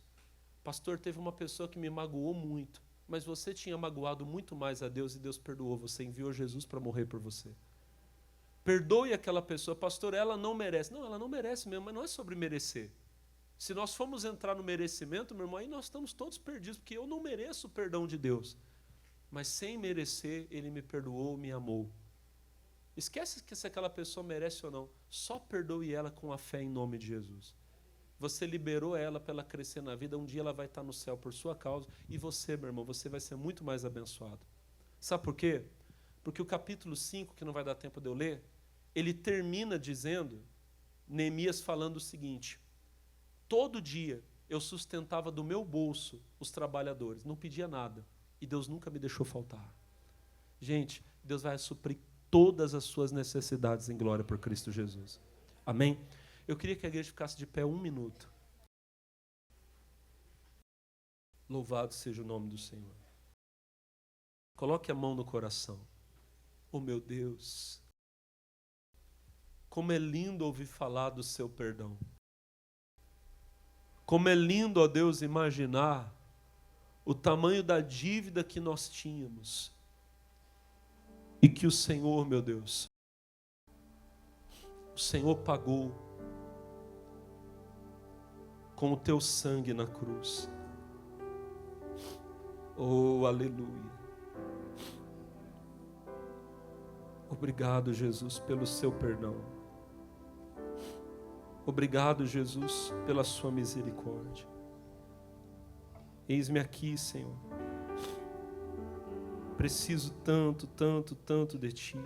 Pastor, teve uma pessoa que me magoou muito, mas você tinha magoado muito mais a Deus e Deus perdoou você, enviou Jesus para morrer por você. Perdoe aquela pessoa. Pastor, ela não merece. Não, ela não merece mesmo, mas não é sobre merecer. Se nós formos entrar no merecimento, meu irmão, aí nós estamos todos perdidos, porque eu não mereço o perdão de Deus. Mas sem merecer, Ele me perdoou, me amou. Esquece que se aquela pessoa merece ou não. Só perdoe ela com a fé em nome de Jesus. Você liberou ela para ela crescer na vida. Um dia ela vai estar no céu por sua causa. E você, meu irmão, você vai ser muito mais abençoado. Sabe por quê? Porque o capítulo 5, que não vai dar tempo de eu ler, ele termina dizendo, Neemias falando o seguinte: todo dia eu sustentava do meu bolso os trabalhadores, não pedia nada. E Deus nunca me deixou faltar. Gente, Deus vai suprir todas as suas necessidades em glória por Cristo Jesus. Amém? Eu queria que a igreja ficasse de pé 1 minuto. Louvado seja o nome do Senhor. Coloque a mão no coração. Oh, meu Deus, como é lindo ouvir falar do seu perdão. Como é lindo, ó Deus, imaginar o tamanho da dívida que nós tínhamos. E que o Senhor, meu Deus, o Senhor pagou com o teu sangue na cruz. Oh, aleluia. Obrigado, Jesus, pelo seu perdão. Obrigado, Jesus, pela sua misericórdia. Eis-me aqui, Senhor. Preciso tanto, tanto, tanto de Ti.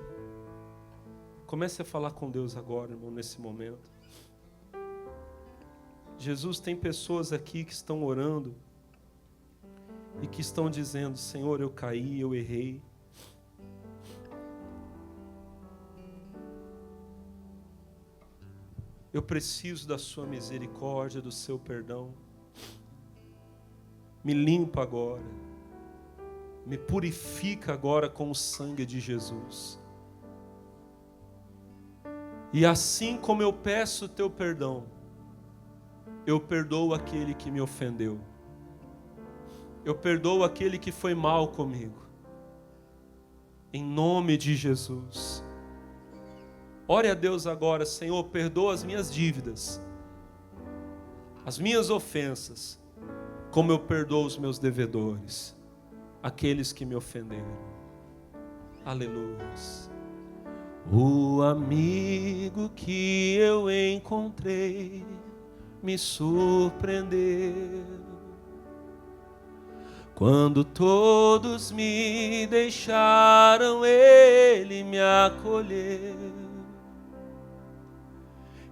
Comece a falar com Deus agora, irmão, nesse momento. Jesus, tem pessoas aqui que estão orando e que estão dizendo: Senhor, eu caí, eu errei. Eu preciso da sua misericórdia, do seu perdão. Me limpa agora. Me purifica agora com o sangue de Jesus. E assim como eu peço o teu perdão, eu perdoo aquele que me ofendeu. Eu perdoo aquele que foi mal comigo. Em nome de Jesus. Ore a Deus agora: Senhor, perdoa as minhas dívidas, as minhas ofensas, como eu perdoo os meus devedores, aqueles que me ofenderam. Aleluia. O amigo que eu encontrei me surpreendeu. Quando todos me deixaram, ele me acolheu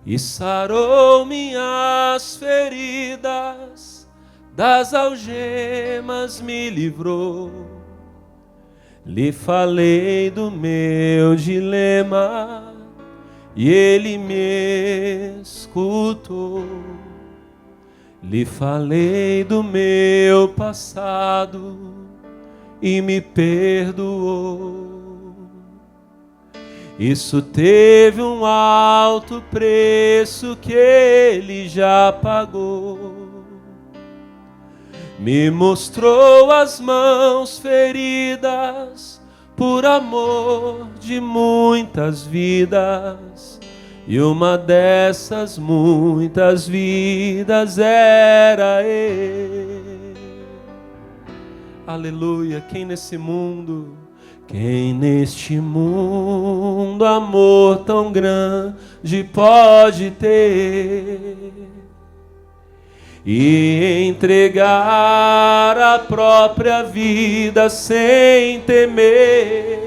e sarou minhas feridas, das algemas me livrou. Lhe falei do meu dilema e ele me escutou. Lhe falei do meu passado e me perdoou. Isso teve um alto preço que ele já pagou. Me mostrou as mãos feridas por amor de muitas vidas. E uma dessas muitas vidas era ele. Aleluia. Quem neste mundo amor tão grande pode ter e entregar a própria vida sem temer?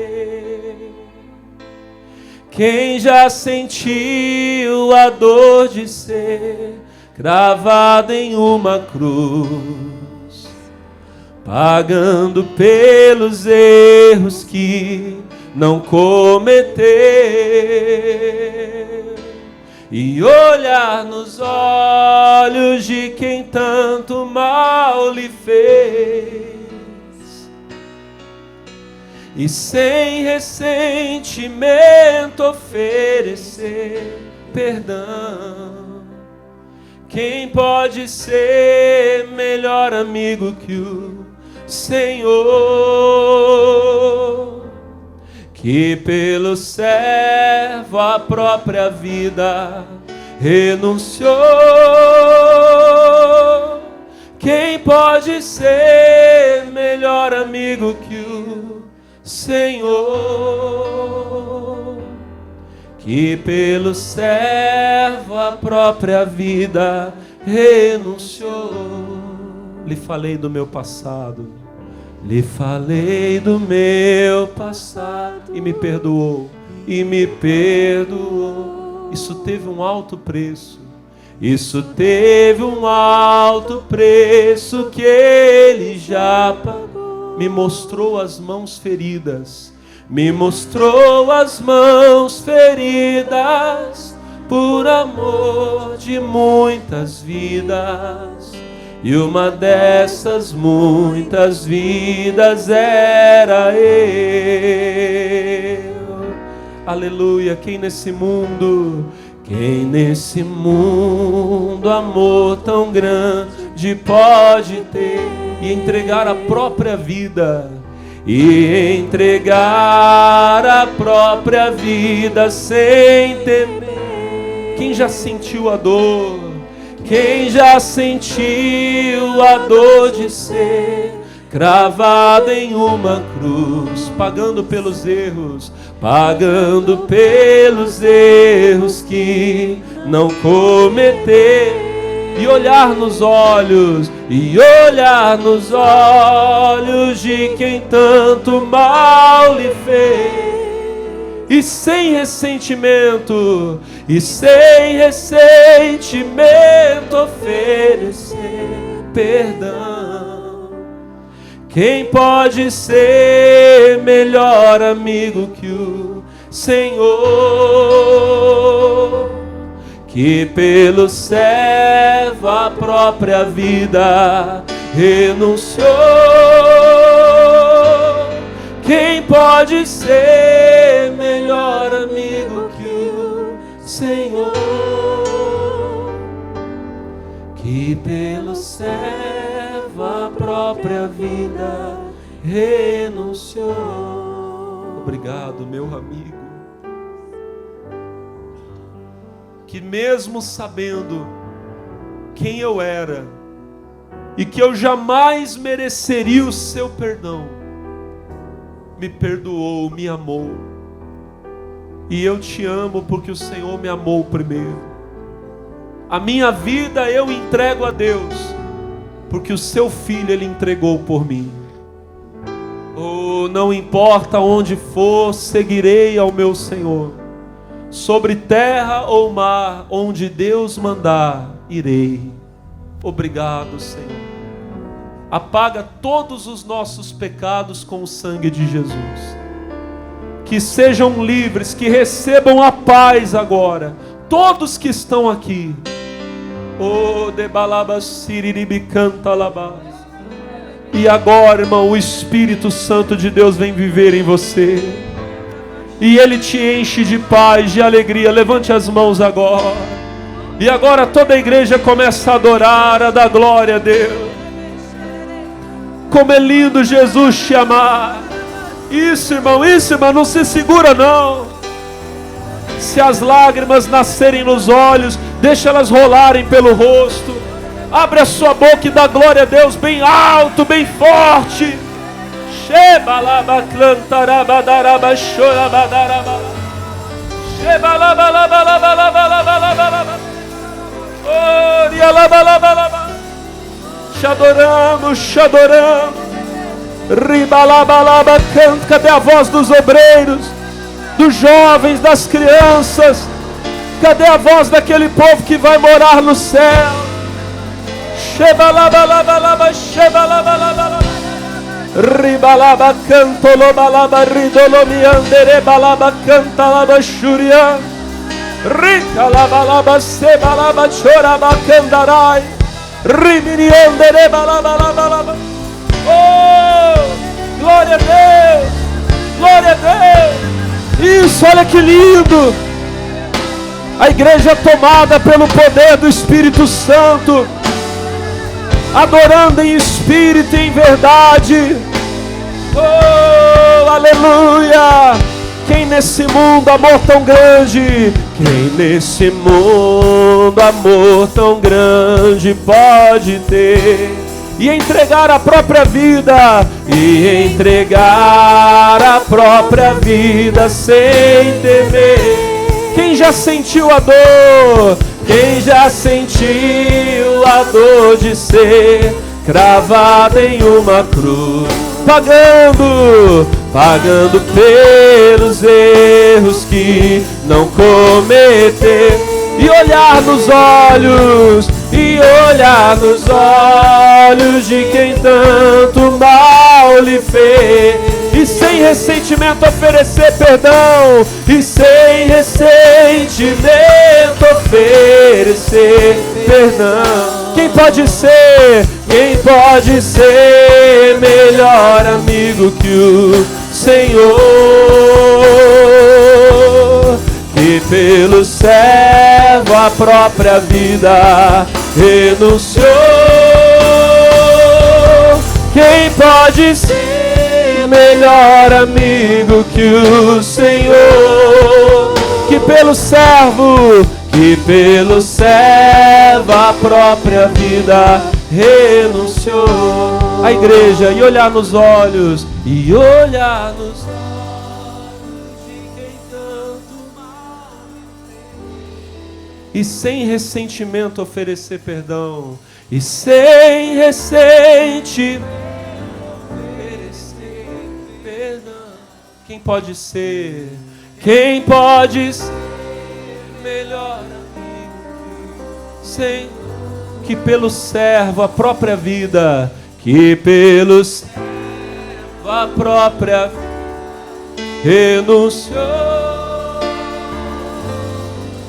Quem já sentiu a dor de ser cravado em uma cruz, pagando pelos erros que não cometeu, e olhar nos olhos de quem tanto mal lhe fez, e sem ressentimento oferecer perdão? Quem pode ser melhor amigo que o Senhor, que pelo servo a própria vida renunciou? Quem pode ser melhor amigo que o Senhor, que pelo servo a própria vida renunciou? Lhe falei do meu passado, lhe falei do meu passado e me perdoou, e me perdoou. Isso teve um alto preço, isso teve um alto preço que ele já pagou. Me mostrou as mãos feridas, me mostrou as mãos feridas por amor de muitas vidas. E uma dessas muitas vidas era eu. Aleluia. Quem nesse mundo amor tão grande pode ter e entregar a própria vida, e entregar a própria vida sem temer? Quem já sentiu a dor? Quem já sentiu a dor de ser cravado em uma cruz, pagando pelos erros que não cometeu? E olhar nos olhos de quem tanto mal lhe fez, e sem ressentimento oferecer perdão. Quem pode ser melhor amigo que o Senhor, que pelo servo a própria vida renunciou? Quem pode ser melhor amigo que o Senhor, que pelo servo servo à própria vida renunciou. Obrigado, meu amigo, que mesmo sabendo quem eu era e que eu jamais mereceria o seu perdão, me perdoou, me amou. E eu te amo porque o Senhor me amou primeiro. A minha vida eu entrego a Deus porque o seu Filho Ele entregou por mim. Oh, não importa onde for, seguirei ao meu Senhor. Sobre terra ou mar, onde Deus mandar, irei. Obrigado, Senhor. Apaga todos os nossos pecados com o sangue de Jesus. Que sejam livres, que recebam a paz agora, todos que estão aqui. Oh, debalaba siriribi canta labás. E agora, irmão, o Espírito Santo de Deus vem viver em você. E Ele te enche de paz, de alegria. Levante as mãos agora. E agora toda a igreja começa a adorar, a dar glória a Deus. Como é lindo Jesus te amar. Isso, irmão, não se segura não. Se as lágrimas nascerem nos olhos, deixa elas rolarem pelo rosto. Abre a sua boca e dá glória a Deus bem alto, bem forte. Shebalaba clantaraba chorabadara. Shebalaba. Te adoramos. Ribalabalaba canta. Cadê a voz dos obreiros, dos jovens, das crianças? Cadê a voz daquele povo que vai morar no céu? Shebalabalaba, shebalabalaba. Ribalaba cantolobalaba ridolomiandere balaba cantalaba shurian. Ricalabalaba sebalaba choraba candarai. Rimiriandere balaba. Oh, glória a Deus, glória a Deus. Isso, olha que lindo. A igreja é tomada pelo poder do Espírito Santo, adorando em espírito e em verdade. Oh, aleluia. Quem nesse mundo amor tão grande, quem nesse mundo amor tão grande pode ter e entregar a própria vida, sem temer. Quem já sentiu a dor? Quem já sentiu a dor de ser cravado em uma cruz, pagando pelos erros que não cometeu, e olhar nos olhos de quem tanto mal lhe fez, e sem ressentimento oferecer perdão, Quem pode ser melhor amigo que o Senhor, que pelo servo a própria vida renunciou? Quem pode ser melhor amigo que o Senhor, que pelo servo a própria vida renunciou? A igreja, e olhar nos olhos de quem tanto mal fez, e sem ressentimento oferecer perdão, Quem pode ser melhor amigo que pelo servo a própria vida, renunciou?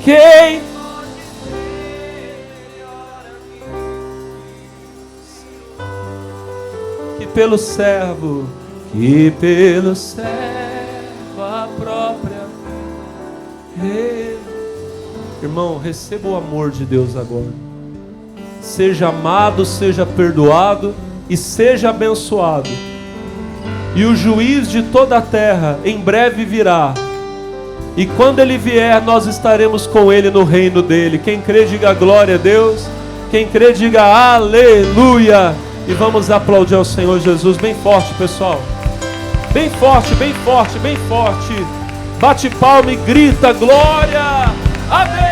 Quem pode ser melhor amigo que pelo servo a própria vida? Irmão, receba o amor de Deus agora. Seja amado, seja perdoado, e seja abençoado. E o juiz de toda a terra em breve virá. E quando ele vier, nós estaremos com ele no reino dele. Quem crê, diga glória a Deus. Quem crê, diga aleluia. E vamos aplaudir ao Senhor Jesus bem forte, pessoal. Bem forte, bem forte, bem forte. Bate palma e grita glória a Deus.